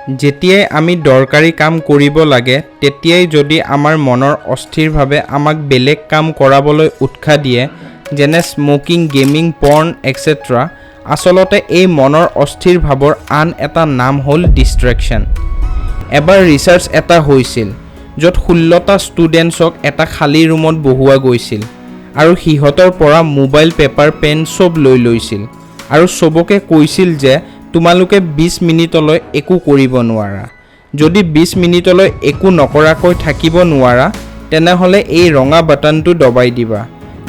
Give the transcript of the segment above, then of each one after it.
যেতিয়াই আমি দৰকাৰী কাম কৰিব লাগে তেতিয়াই যদি আমাৰ মনৰ অস্থিৰভাৱে আমাক বেলেগ কাম কৰাবলৈ উৎসাহ দিয়ে যেনে স্মোকিং, গেমিং, পৰ্ন এটসেট্ৰা, আচলতে এই মনৰ অস্থিৰ ভাৱৰ আন এটা নাম হ'ল ডিষ্ট্ৰেকশ্যন। এবাৰ ৰিচাৰ্চ এটা হৈছিল য'ত 16টা ষ্টুডেণ্টছক এটা খালী ৰুমত বহোৱা গৈছিল আৰু সিহঁতৰ পৰা মোবাইল, পেপাৰ, পেন চব লৈ লৈছিল আৰু চবকে কৈছিল যে তোমালোকে 20 মিনিটলৈ একো কৰিব নোৱাৰা। যদি 20 মিনিটলৈ একো নকৰাকৈ থাকিব নোৱাৰা তেনেহ'লে এই ৰঙা বাটনটো দবাই দিবা,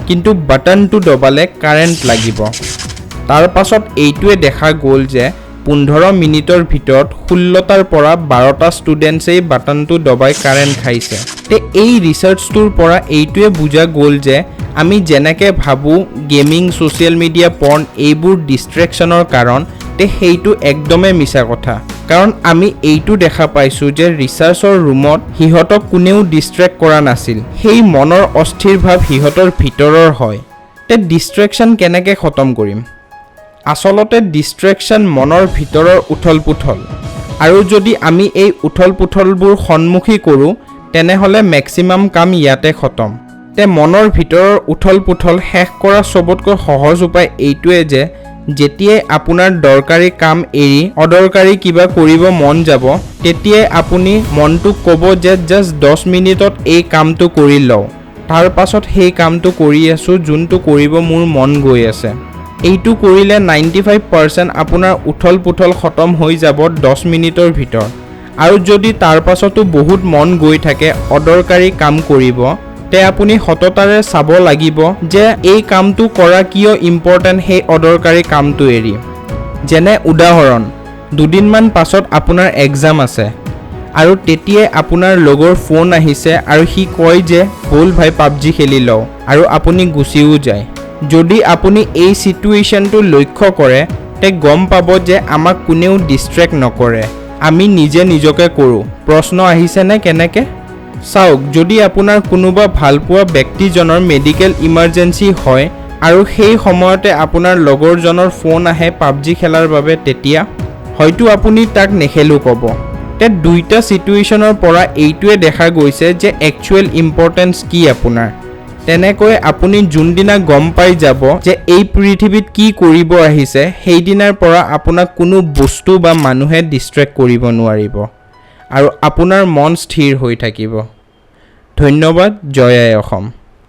কিন্তু বাটনটো দবালে কাৰেণ্ট লাগিব। তাৰ পাছত এইটোৱে দেখা গ'ল যে 15 মিনিটৰ ভিতৰত 16টাৰ পৰা 12টা ষ্টুডেণ্টছেই বাটনটো দবাই কাৰেণ্ট খাইছে। তে এই ৰিচাৰ্চটোৰ পৰা এইটোৱে বুজা গ'ল যে আমি যেনেকৈ ভাবোঁ গেমিং, ছ'চিয়েল মিডিয়া, পৰ্ন এইবোৰ ডিষ্ট্ৰেকশ্যনৰ কাৰণ, তে সেইটো একদমেই মিছা কথা। কাৰণ আমি এইটো দেখা পাইছোঁ যে ৰিচাৰ্চৰ ৰুমত সিহঁতক কোনেও ডিষ্ট্ৰেক্ট কৰা নাছিল। সেই মনৰ অস্থিৰ ভাৱ সিহঁতৰ ভিতৰৰ হয়। তে ডিষ্ট্ৰেকশ্যন কেনেকৈ খতম কৰিম? আচলতে ডিষ্ট্ৰেকশ্যন মনৰ ভিতৰৰ উথল পুথল, আৰু যদি আমি এই উথল পুথলবোৰ সন্মুখী কৰোঁ তেনেহ'লে মেক্সিমাম কাম ইয়াতে খতম। তে মনৰ ভিতৰৰ উথল পুথল শেষ কৰা চবতকৈ সহজ উপায় এইটোৱে যে যেতিয়াই আপোনাৰ দৰকাৰী কাম এৰি অদৰকাৰী কিবা কৰিব মন যাব তেতিয়াই আপুনি মনটোক ক'ব যে জাষ্ট 10 মিনিটত এই কামটো কৰি লওঁ, তাৰ পাছত সেই কামটো কৰি আছোঁ যোনটো কৰিব মোৰ মন গৈ আছে। এইটো কৰিলে 95% আপোনাৰ উথল পুথল খতম হৈ যাব 10 মিনিটৰ ভিতৰত। আৰু যদি তাৰ পাছতো বহুত মন গৈ থাকে অদৰকাৰী কাম কৰিব, তে আপুনি সততাৰে চাব লাগিব যে এই কামটো কৰা কিয় ইম্পৰ্টেণ্ট সেই অদৰকাৰী কামটো এৰি। যেনে উদাহৰণ, দুদিনমান পাছত আপোনাৰ এক্সাম আছে আৰু তেতিয়াই আপোনাৰ লগৰ ফোন আহিছে আৰু সি কয় যে ব'ল ভাই পাবজি খেলি লওঁ, আৰু আপুনি গুচিও যায়। যদি আপুনি এই চিটুৱেশ্যনটো লক্ষ্য কৰে তে গম পাব যে আমাক কোনেও ডিষ্ট্ৰেক্ট নকৰে, আমি নিজে নিজকে কৰোঁ। প্ৰশ্ন আহিছেনে কেনেকৈ? চাওক, যদি আপোনাৰ কোনোবা ভালপোৱা ব্যক্তিজনৰ মেডিকেল ইমাৰ্জেঞ্চি হয় আৰু সেই সময়তে আপোনাৰ লগৰজনৰ ফোন আহে পাবজি খেলাৰ বাবে, তেতিয়া হয়তো আপুনি তাক নেখেলোঁ ক'ব। তে দুইটা চিটুৱেশ্যনৰ পৰা এইটোৱে দেখা গৈছে যে একচুৱেল ইম্পৰ্টেঞ্চ কি আপোনাৰ। তেনেকৈ আপুনি যোনদিনা গম পাই যাব যে এই পৃথিৱীত কি কৰিব আহিছে, সেইদিনাৰ পৰা আপোনাক কোনো বস্তু বা মানুহে ডিষ্ট্ৰেক্ট কৰিব নোৱাৰিব আৰু আপোনাৰ মন স্থিৰ হৈ থাকিব। ধন্যবাদ। জয় আই অসম।